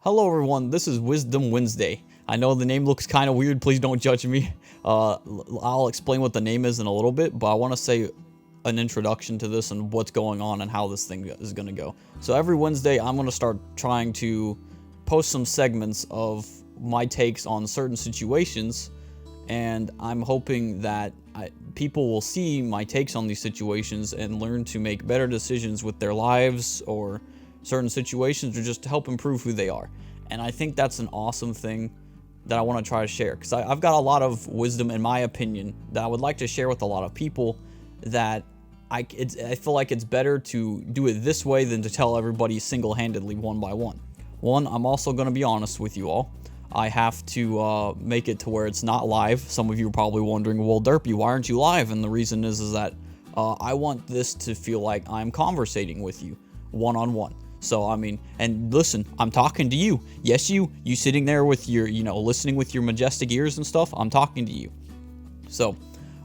Hello everyone, this is WhizDum Wednesday. I know the name looks kind of weird, please don't judge me. I'll explain what the name is in a little bit, but I want to say an introduction to this and what's going on and how this thing is going to go. So every Wednesday, I'm going to start trying to post some segments of my takes on certain situations, and I'm hoping that people will see my takes on these situations and learn to make better decisions with their lives or certain situations, or just to help improve who they are. And I think that's an awesome thing that I want to try to share, because I've got a lot of wisdom, in my opinion, that I would like to share with a lot of people, that I feel like it's better to do it this way than to tell everybody single-handedly one by one. I'm also going to be honest with you all. I have to make it to where it's not live. Some of you are probably wondering, well, Derpy, why aren't you live? And the reason is that I want this to feel like I'm conversating with you one-on-one. So, I mean, and listen, I'm talking to you. Yes, you sitting there with your, listening with your majestic ears and stuff. I'm talking to you. So,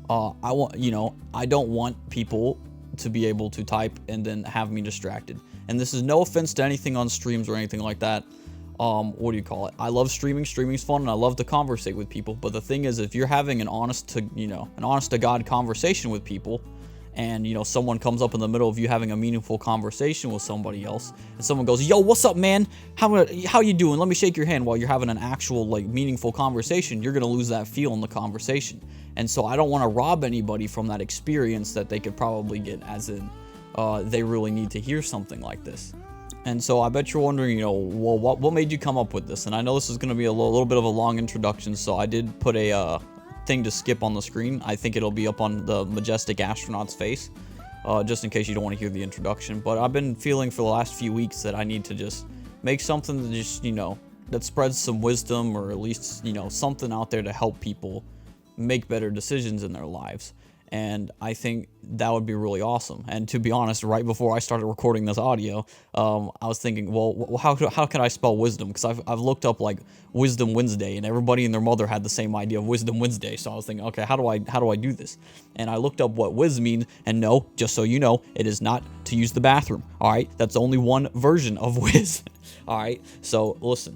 I don't want people to be able to type and then have me distracted. And this is no offense to anything on streams or anything like that. What do you call it? I love streaming. Streaming's fun, and I love to conversate with people. But the thing is, if you're having an honest to God conversation with people, and someone comes up in the middle of you having a meaningful conversation with somebody else, and someone goes, "Yo, what's up, man? How you doing? Let me shake your hand," while you're having an actual meaningful conversation, you're gonna lose that feel in the conversation. And so I don't want to rob anybody from that experience that they could probably get, as in they really need to hear something like this. And so I bet you're wondering, well, what made you come up with this? And I know this is going to be a little bit of a long introduction, so I did put a thing to skip on the screen. I think it'll be up on the majestic astronaut's face, just in case you don't want to hear the introduction. But I've been feeling for the last few weeks that I need to just make something that just, that spreads some wisdom, or at least, something out there to help people make better decisions in their lives. And I think that would be really awesome. And to be honest, right before I started recording this audio, I was thinking, well, how can I spell wisdom? Because I've looked up WhizDum Wednesday, and everybody and their mother had the same idea of WhizDum Wednesday. So I was thinking, okay, how do I do this? And I looked up what whiz means, and no, just so you know, it is not to use the bathroom. All right, that's only one version of whiz. All right, so listen.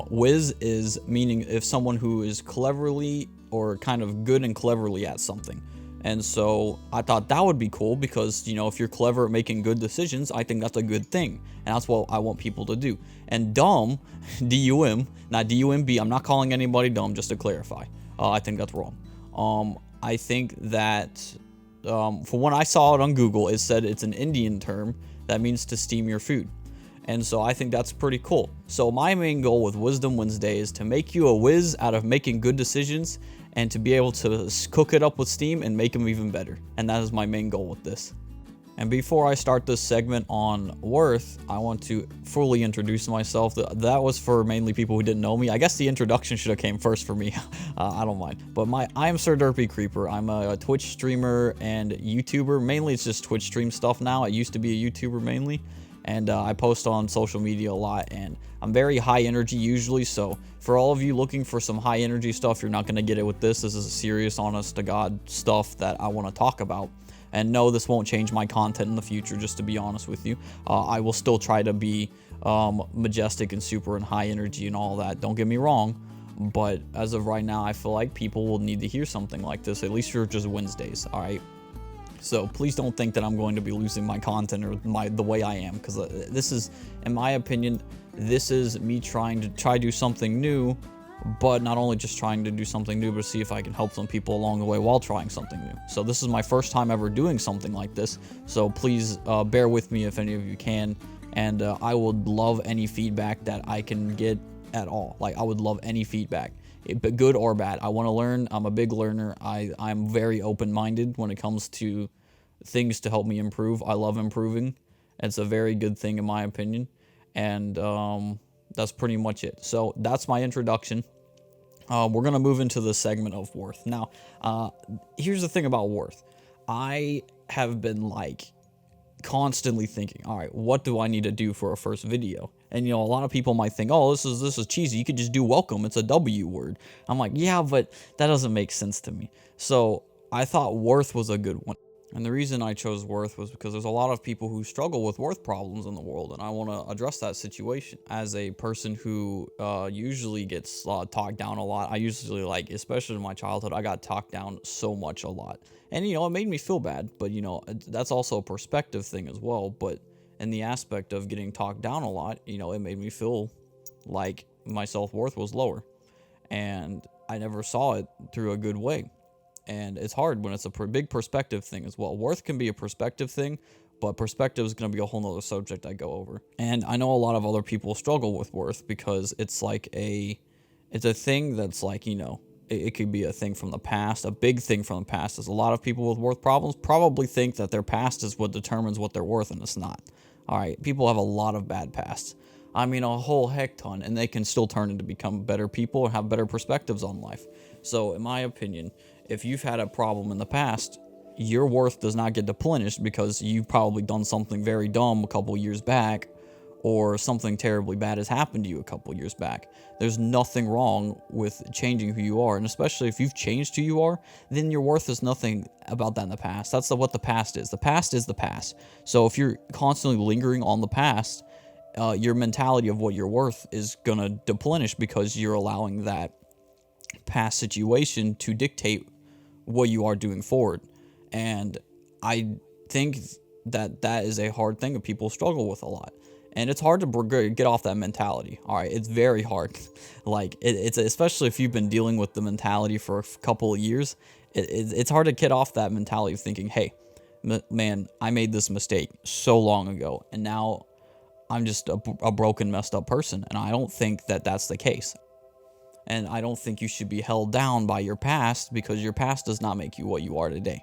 Whiz is meaning if someone who is cleverly or kind of good and cleverly at something. And so I thought that would be cool, because if you're clever at making good decisions, I think that's a good thing, and that's what I want people to do. And dumb, D-U-M, not D-U-M-B, I'm not calling anybody dumb, just to clarify. I think that's wrong. I think that for when I saw it on Google, it said it's an Indian term that means to steam your food. And so I think that's pretty cool. So my main goal with WhizDum Wednesday is to make you a whiz out of making good decisions, and to be able to cook it up with steam and make them even better. And that is my main goal with this. And before I start this segment on worth, I want to fully introduce myself. That was for mainly people who didn't know me. I guess the introduction should have came first for me. I don't mind. But I am Sir Derpy Creeper. I'm a Twitch streamer and YouTuber. Mainly it's just Twitch stream stuff now. I used to be a YouTuber mainly. And I post on social media a lot, and I'm very high energy usually. So for all of you looking for some high energy stuff, you're not going to get it with this. This is a serious, honest to God stuff that I want to talk about. And no, this won't change my content in the future, just to be honest with you. I will still try to be majestic and super and high energy and all that. Don't get me wrong. But as of right now, I feel like people will need to hear something like this, at least for just Wednesdays, all right? So please don't think that I'm going to be losing my content or the way I am, because this is, in my opinion, this is me trying to do something new, but not only just trying to do something new, but see if I can help some people along the way while trying something new. So this is my first time ever doing something like this, so please bear with me if any of you can, and I would love any feedback that I can get at all. I would love any feedback. But good or bad. I want to learn. I'm a big learner. I'm very open-minded when it comes to things to help me improve. I love improving. It's a very good thing in my opinion. And that's pretty much it. So that's my introduction. We're going to move into the segment of worth. Now, here's the thing about worth. I have been constantly thinking, all right, what do I need to do for a first video? And a lot of people might think, oh, this is cheesy. You could just do welcome. It's a W word. I'm like, yeah, but that doesn't make sense to me. So I thought worth was a good one. And the reason I chose worth was because there's a lot of people who struggle with worth problems in the world, and I want to address that situation. As a person who usually gets talked down a lot, I usually, like, especially in my childhood, I got talked down so much a lot. And, it made me feel bad, but, that's also a perspective thing as well. But in the aspect of getting talked down a lot, it made me feel like my self-worth was lower. And I never saw it through a good way. And it's hard when it's a big perspective thing as well. Worth can be a perspective thing, but perspective is going to be a whole nother subject I go over. And I know a lot of other people struggle with worth because it's like it's a thing that's like, it could be a thing from the past, a big thing from the past. Is a lot of people with worth problems probably think that their past is what determines what they're worth, and it's not. All right, people have a lot of bad pasts. I mean, a whole heck ton, and they can still turn into become better people and have better perspectives on life. So, in my opinion, if you've had a problem in the past, your worth does not get diminished because you've probably done something very dumb a couple years back, or something terribly bad has happened to you a couple years back. There's nothing wrong with changing who you are, and especially if you've changed who you are, then your worth is nothing about that in the past. That's what the past is. The past is the past. So if you're constantly lingering on the past, your mentality of what you're worth is gonna diminish because you're allowing that past situation to dictate what you are doing forward. And I think that is a hard thing that people struggle with a lot. And it's hard to get off that mentality. All right, it's very hard. Like, it's especially if you've been dealing with the mentality for a couple of years, it's hard to get off that mentality of thinking, hey, man, I made this mistake so long ago, and now I'm just a broken, messed up person. And I don't think that that's the case. And I don't think you should be held down by your past, because your past does not make you what you are today.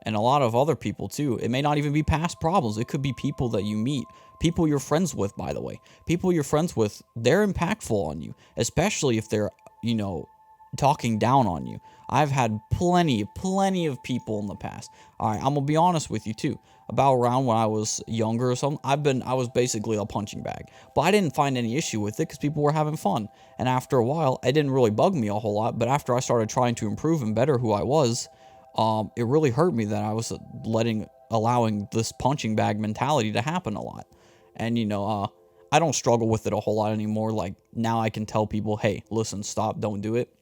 And a lot of other people too. It may not even be past problems. It could be people that you meet, people you're friends with, by the way. People you're friends with, they're impactful on you, especially if they're, talking down on you. I've had plenty of people in the past. All right, I'm gonna be honest with you too. About around when I was younger or something, I was basically a punching bag. But I didn't find any issue with it because people were having fun. And after a while, it didn't really bug me a whole lot. But after I started trying to improve and better who I was, it really hurt me that I was allowing this punching bag mentality to happen a lot. And, I don't struggle with it a whole lot anymore. Like, now I can tell people, hey, listen, stop, don't do it.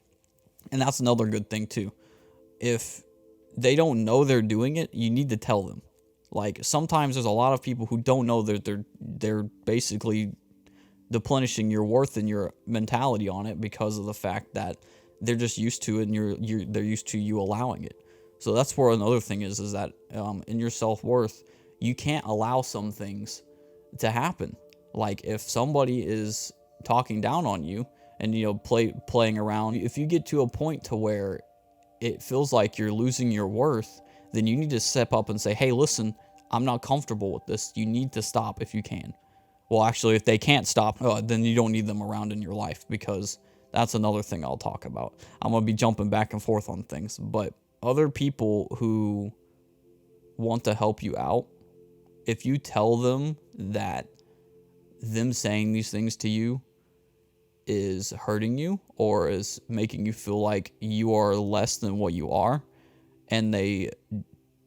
And that's another good thing too. If they don't know they're doing it, you need to tell them. Like, sometimes there's a lot of people who don't know that they're basically deplenishing your worth and your mentality on it because of the fact that they're just used to it, and they're used to you allowing it. So that's where another thing is that in your self-worth, you can't allow some things to happen. Like, if somebody is talking down on you and, playing around, if you get to a point to where it feels like you're losing your worth, then you need to step up and say, hey, listen, I'm not comfortable with this. You need to stop if you can. Well, actually, if they can't stop, then you don't need them around in your life, because that's another thing I'll talk about. I'm going to be jumping back and forth on things, but other people who want to help you out, if you tell them that them saying these things to you is hurting you or is making you feel like you are less than what you are, and they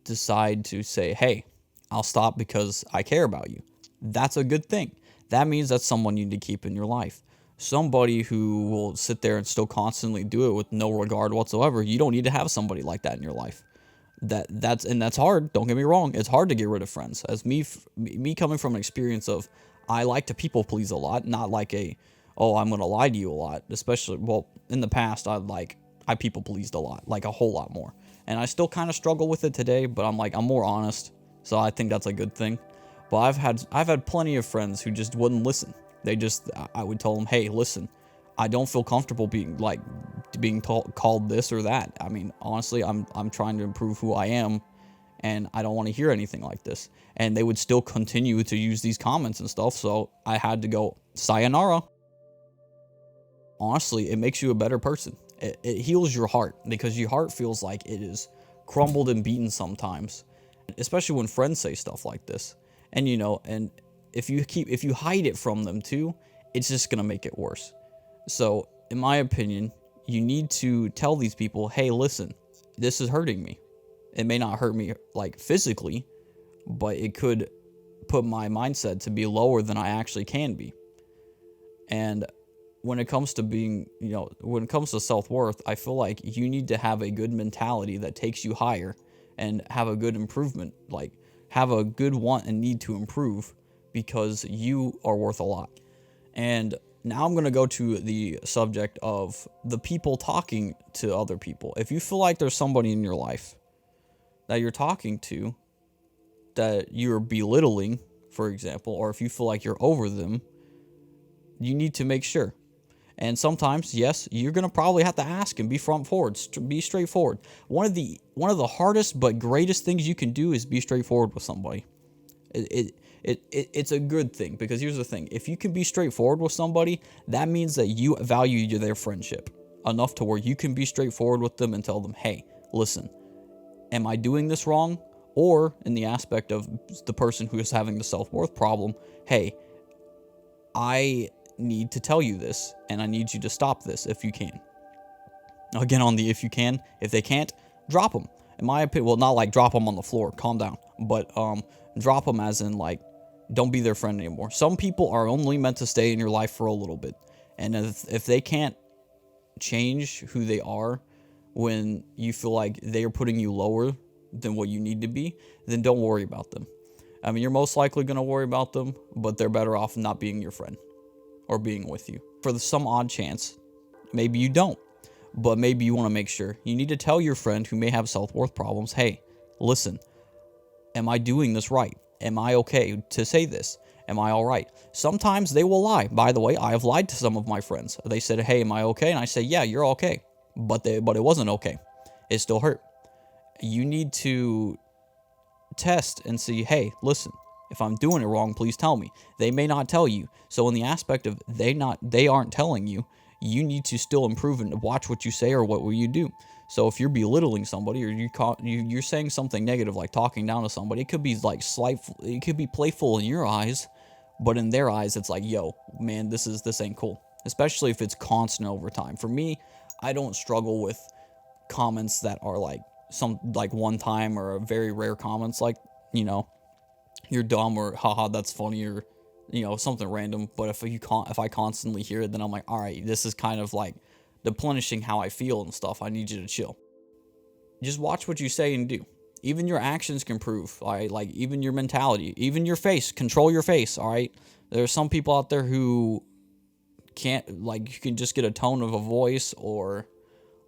decide to say, hey, I'll stop because I care about you, that's a good thing. That means that's someone you need to keep in your life. Somebody who will sit there and still constantly do it with no regard whatsoever, you don't need to have somebody like that in your life. That's hard. Don't get me wrong. It's hard to get rid of friends. As me coming from an experience of, I like to people please a lot, not like I'm going to lie to you a lot. Especially, well, in the past, I people pleased a lot, like a whole lot more. And I still kind of struggle with it today, but I'm more honest. So I think that's a good thing. But I've had plenty of friends who just wouldn't listen. I would tell them, hey, listen, I don't feel comfortable being called this or that. I mean, honestly, I'm trying to improve who I am, and I don't want to hear anything like this. And they would still continue to use these comments and stuff, so I had to go, sayonara. Honestly, it makes you a better person. It heals your heart, because your heart feels like it is crumbled and beaten sometimes, especially when friends say stuff like this. And and if you hide it from them too, it's just gonna make it worse. So, in my opinion, you need to tell these people, hey, listen, this is hurting me. It may not hurt me like physically, but it could put my mindset to be lower than I actually can be. And when it comes to being, when it comes to self-worth, I feel like you need to have a good mentality that takes you higher and have a good improvement, like have a good want and need to improve, because you are worth a lot. And now I'm going to go to the subject of the people talking to other people. If you feel like there's somebody in your life that you're talking to that you're belittling, for example, or if you feel like you're over them, you need to make sure. And sometimes, yes, you're going to probably have to ask and be front forward, be straightforward. One of the hardest but greatest things you can do is be straightforward with somebody. It's a good thing, because here's the thing. If you can be straightforward with somebody, that means that you value their friendship enough to where you can be straightforward with them and tell them, hey, listen, am I doing this wrong? Or in the aspect of the person who is having the self-worth problem, hey, I need to tell you this, and I need you to stop this if you can. Again, on the if you can. If they can't, drop them. In my opinion, well, not like drop them on the floor, calm down, but drop them as in like, don't be their friend anymore. Some people are only meant to stay in your life for a little bit, and if they can't change who they are when you feel like they are putting you lower than what you need to be, then don't worry about them. I mean, you're most likely going to worry about them, but they're better off not being your friend or being with you. For some odd chance, maybe you don't, but maybe you want to make sure. You need to tell your friend who may have self-worth problems, hey, listen, am I doing this right? Am I okay to say this? Am I all right? Sometimes they will lie. By the way, I have lied to some of my friends. They said, hey, am I okay? And I say, yeah, you're okay. But it wasn't okay. It still hurt. You need to test and see, hey, listen, if I'm doing it wrong, please tell me. They may not tell you. So in the aspect of they aren't telling you, you need to still improve and watch what you say or what will you do. So if you're belittling somebody, or you're saying something negative, like talking down to somebody, it could be like it could be playful in your eyes, but in their eyes, it's like, yo, man, this ain't cool. Especially if it's constant over time. For me, I don't struggle with comments that are like one time or very rare comments, like, you're dumb, or haha, that's funny, or something random. But if I constantly hear it, then I'm like, all right, this is kind of like deplenishing how I feel and stuff. I need you to chill. Just watch what you say and do. Even your actions can prove, all right? Like, even your mentality, even your face. Control your face, all right? There are some people out there who can't, like, you can just get a tone of a voice or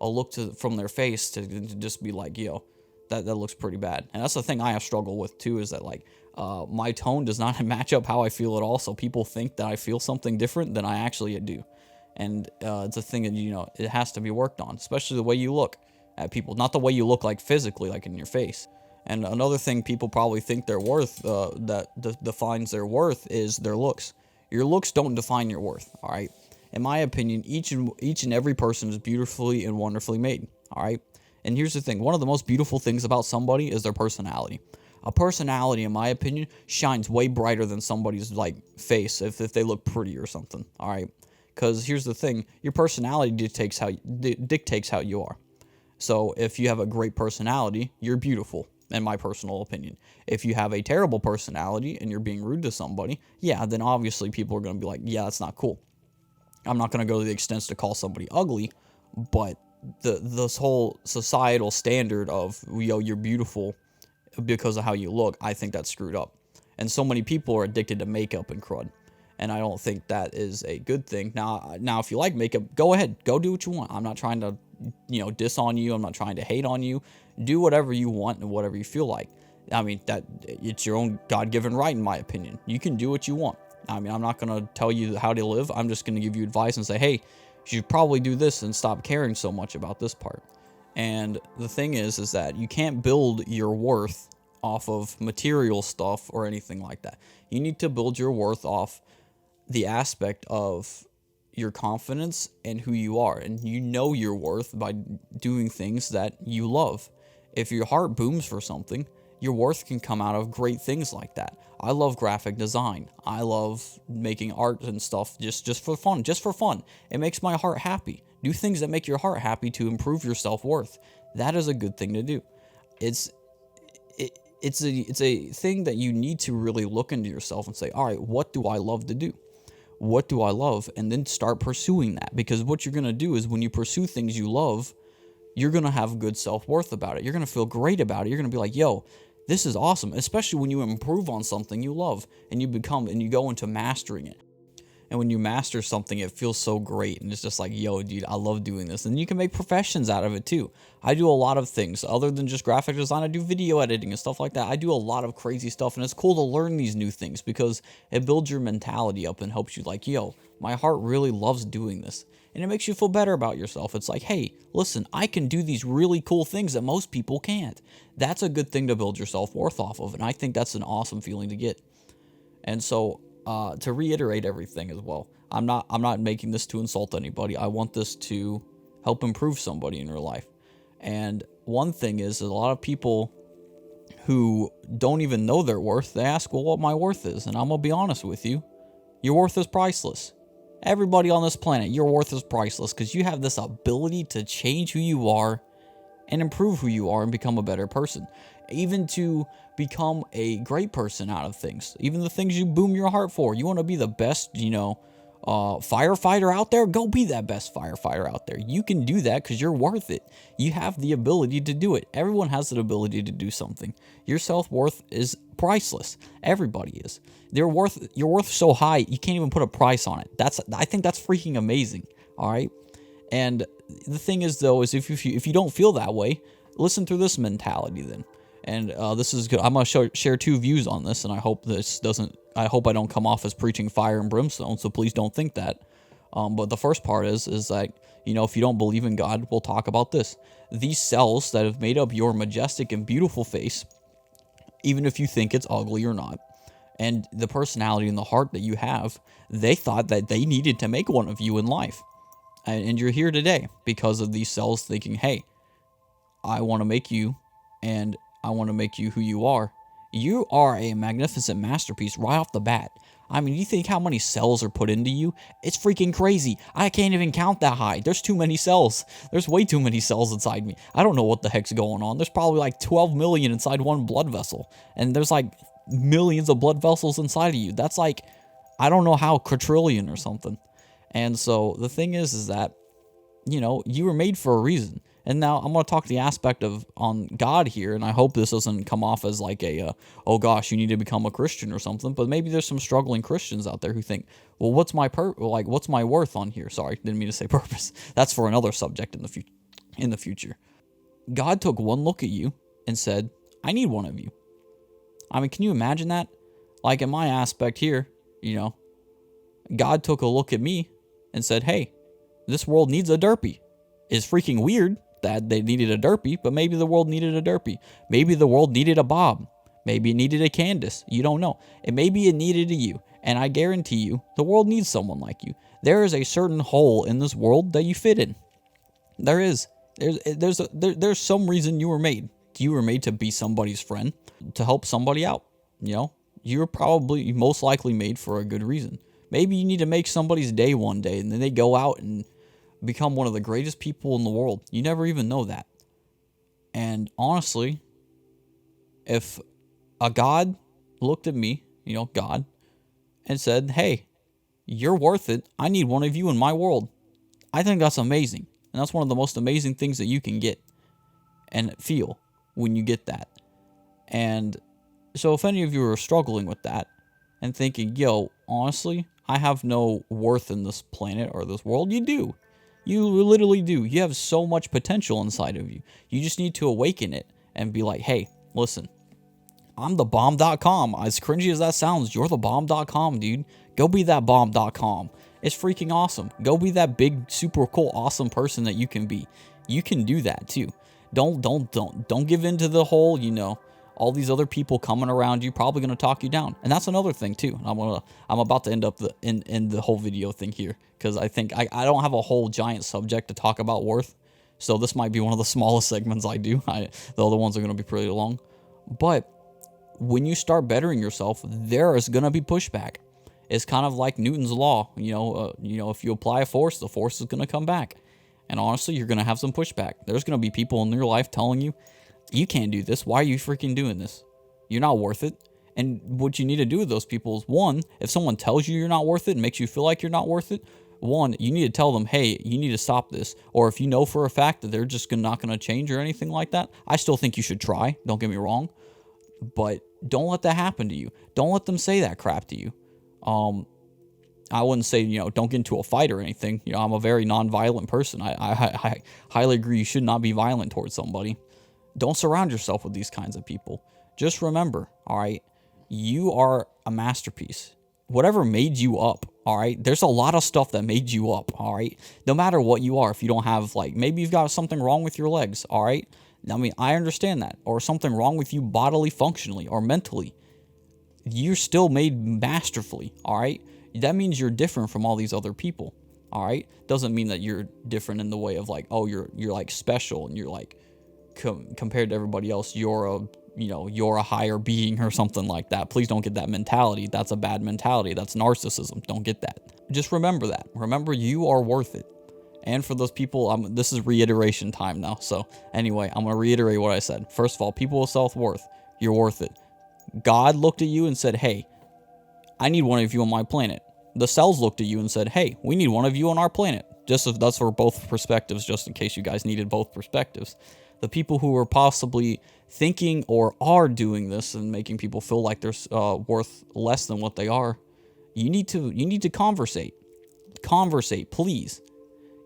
a look from their face to just be like, yo, that looks pretty bad. And that's the thing I have struggled with too, is that like my tone does not match up how I feel at all. So people think that I feel something different than I actually do. And it's a thing that, it has to be worked on, especially the way you look at people, not the way you look like physically, like in your face. And another thing people probably think they're worth, that defines their worth, is their looks. Your looks don't define your worth, all right? In my opinion, each and every person is beautifully and wonderfully made, all right? And here's the thing. One of the most beautiful things about somebody is their personality. A personality, in my opinion, shines way brighter than somebody's, like, face if they look pretty or something, all right? Because here's the thing. Your personality dictates how you are. So if you have a great personality, you're beautiful, in my personal opinion. If you have a terrible personality and you're being rude to somebody, yeah, then obviously people are going to be like, yeah, that's not cool. I'm not going to go to the extents to call somebody ugly, but this whole societal standard of, yo, you're beautiful because of how you look, I think that's screwed up. And so many people are addicted to makeup and crud, and I don't think that is a good thing. Now, if you like makeup, go ahead, go do what you want. I'm not trying to, diss on you. I'm not trying to hate on you. Do whatever you want and whatever you feel like. I mean, that it's your own God-given right, in my opinion. You can do what you want. I mean, I'm not going to tell you how to live. I'm just going to give you advice and say, hey, you should probably do this and stop caring so much about this part. And the thing is that you can't build your worth off of material stuff or anything like that. You need to build your worth off the aspect of your confidence and who you are. And you know your worth by doing things that you love. If your heart booms for something, your worth can come out of great things like that. I love graphic design. I love making art and stuff just for fun. Just for fun. It makes my heart happy. Do things that make your heart happy to improve your self-worth. That is a good thing to do. it's it's a thing that you need to really look into yourself and say, all right, what do I love to do? What do I love? And then start pursuing that, because what you're going to do is when you pursue things you love, you're going to have good self-worth about it. You're going to feel great about it. You're going to be like, yo, this is awesome, especially when you improve on something you love and you go into mastering it. And when you master something, it feels so great. And it's just like, yo, dude, I love doing this. And you can make professions out of it too. I do a lot of things other than just graphic design. I do video editing and stuff like that. I do a lot of crazy stuff. And it's cool to learn these new things because it builds your mentality up and helps you like, yo, my heart really loves doing this. And it makes you feel better about yourself. It's like, hey, listen, I can do these really cool things that most people can't. That's a good thing to build your self-worth off of. And I think that's an awesome feeling to get. And so, to reiterate everything as well, I'm not making this to insult anybody. I want this to help improve somebody in your life. And one thing is a lot of people who don't even know their worth, they ask, well, what my worth is. And I'm going to be honest with you. Your worth is priceless. Everybody on this planet, your worth is priceless because you have this ability to change who you are and improve who you are and become a better person. Even to become a great person out of things. Even the things you boom your heart for. You want to be the best, firefighter out there? Go be that best firefighter out there. You can do that because you're worth it. You have the ability to do it. Everyone has the ability to do something. Your self-worth is priceless. Everybody is. Your worth so high, you can't even put a price on it. I think that's freaking amazing. All right? And the thing is, though, is if you don't feel that way, listen through this mentality then. And this is good. I'm going to share two views on this, and I hope I don't come off as preaching fire and brimstone, so please don't think that. But the first part is that, if you don't believe in God, we'll talk about this. These cells that have made up your majestic and beautiful face, even if you think it's ugly or not, and the personality and the heart that you have, they thought that they needed to make one of you in life. And you're here today because of these cells thinking, hey, I want to make you, and I want to make you who you are. You are a magnificent masterpiece right off the bat. I mean, you think how many cells are put into you? It's freaking crazy. I can't even count that high. There's too many cells. There's way too many cells inside me. I don't know what the heck's going on. There's probably like 12 million inside one blood vessel. And there's like millions of blood vessels inside of you. That's like, I don't know how, quadrillion or something. And so the thing is that, you were made for a reason. And now I'm going to talk the aspect of on God here, and I hope this doesn't come off as like oh gosh, you need to become a Christian or something. But maybe there's some struggling Christians out there who think, well, what's my worth on here? Sorry, didn't mean to say purpose. That's for another subject in the future. God took one look at you and said, I need one of you. I mean, can you imagine that? Like in my aspect here, God took a look at me and said, hey, this world needs a derpy. It's freaking weird that they needed a derpy, but maybe the world needed a derpy. Maybe the world needed a Bob. Maybe it needed a Candace. You don't know. And maybe it needed a you. And I guarantee you, the world needs someone like you. There is a certain hole in this world that you fit in. There is. There's some reason you were made. You were made to be somebody's friend, to help somebody out. You're probably most likely made for a good reason. Maybe you need to make somebody's day one day, and then they go out and become one of the greatest people in the world. You never even know that. And honestly, if a God looked at me, God, and said, hey, you're worth it. I need one of you in my world. I think that's amazing. And that's one of the most amazing things that you can get and feel when you get that. And so if any of you are struggling with that and thinking, yo, honestly, I have no worth in this planet or this world, you do. You literally do. You have so much potential inside of you. You just need to awaken it and be like, hey, listen, I'm the bomb.com. As cringy as that sounds, you're the bomb.com, dude. Go be that bomb.com. It's freaking awesome. Go be that big, super cool, awesome person that you can be. You can do that too. Don't give in to the whole, all these other people coming around you probably going to talk you down. And that's another thing too. I'm about to end up in the whole video thing here because I think I don't have a whole giant subject to talk about worth. So this might be one of the smallest segments I do. The other ones are going to be pretty long. But when you start bettering yourself, there is going to be pushback. It's kind of like Newton's law. If you apply a force, the force is going to come back. And honestly, you're going to have some pushback. There's going to be people in your life telling you You can't do this. Why are you freaking doing this? You're not worth it. And what you need to do with those people is, one, if someone tells you you're not worth it and makes you feel like you're not worth it, one, you need to tell them, hey, you need to stop this. Or if you know for a fact that they're just not going to change or anything like that, I still think you should try. Don't get me wrong. But don't let that happen to you. Don't let them say that crap to you. I wouldn't say, don't get into a fight or anything. I'm a very non-violent person. I highly agree you should not be violent towards somebody. Don't surround yourself with these kinds of people. Just remember, all right, you are a masterpiece. Whatever made you up, all right, there's a lot of stuff that made you up, all right? No matter what you are, if you don't have, maybe you've got something wrong with your legs, all right? I mean, I understand that. Or something wrong with you bodily, functionally, or mentally. You're still made masterfully, all right? That means you're different from all these other people, all right? Doesn't mean that you're different in the way of you're special and you're compared to everybody else, you're a higher being or something like that. Please don't get that mentality. That's a bad mentality. That's narcissism. Don't get that. Just remember that. Remember, you are worth it. And for those people, this is reiteration time now. So anyway, I'm going to reiterate what I said. First of all, people with self-worth, you're worth it. God looked at you and said, hey, I need one of you on my planet. The cells looked at you and said, hey, we need one of you on our planet. That's for both perspectives, just in case you guys needed both perspectives. The people who are possibly thinking or are doing this and making people feel like they're worth less than what they are, you need to conversate. Conversate, please.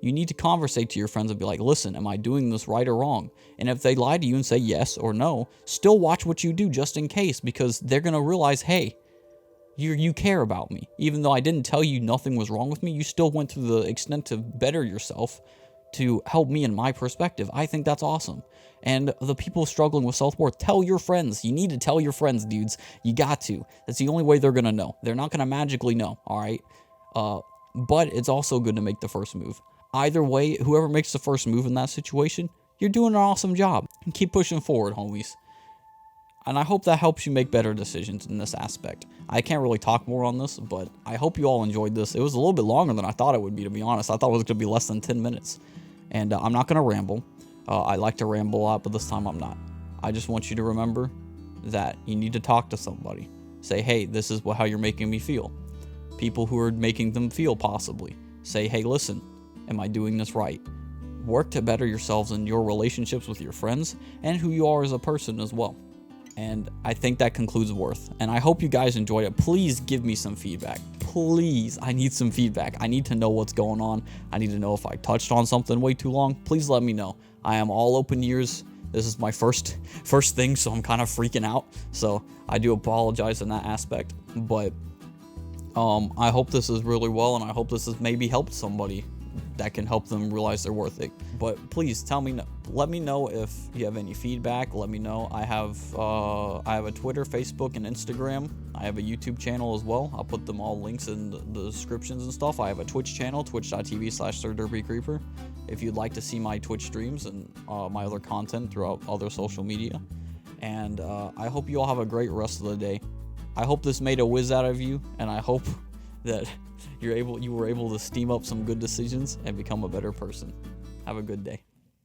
You need to conversate to your friends and be like, listen, am I doing this right or wrong? And if they lie to you and say yes or no, still watch what you do just in case, because they're going to realize, hey, you care about me. Even though I didn't tell you nothing was wrong with me, you still went to the extent to better yourself to help me in my perspective. I think that's awesome. And the people struggling with self-worth, tell your friends. You need to tell your friends, dudes. You got to. That's the only way they're going to know. They're not going to magically know, all right? But it's also good to make the first move. Either way, whoever makes the first move in that situation, you're doing an awesome job. And keep pushing forward, homies. And I hope that helps you make better decisions in this aspect. I can't really talk more on this, but I hope you all enjoyed this. It was a little bit longer than I thought it would be, to be honest. I thought it was going to be less than 10 minutes. And I'm not going to ramble. I like to ramble a lot, but this time I'm not. I just want you to remember that you need to talk to somebody. Say, hey, this is how you're making me feel. People who are making them feel, possibly. Say, hey, listen, am I doing this right? Work to better yourselves in your relationships with your friends and who you are as a person as well. And I think that concludes Worth. And I hope you guys enjoyed it. Please give me some feedback. Please, I need some feedback. I need to know what's going on. I need to know if I touched on something way too long. Please let me know. I am all open ears. This is my first thing, so I'm kind of freaking out. So I do apologize in that aspect. But I hope this is really well, and I hope this has maybe helped somebody that can help them realize they're worth it. But please let me know if you have any feedback. Let me know. I have a Twitter, Facebook, and Instagram. I have a YouTube channel as well. I'll put them all links in the descriptions and stuff. I have a Twitch channel, twitch.tv/SirDerbyCreeper, if you'd like to see my Twitch streams and my other content throughout other social media. And I hope you all have a great rest of the day. I hope this made a whiz out of you, and I hope that you were able to steam up some good decisions and become a better person. Have a good day.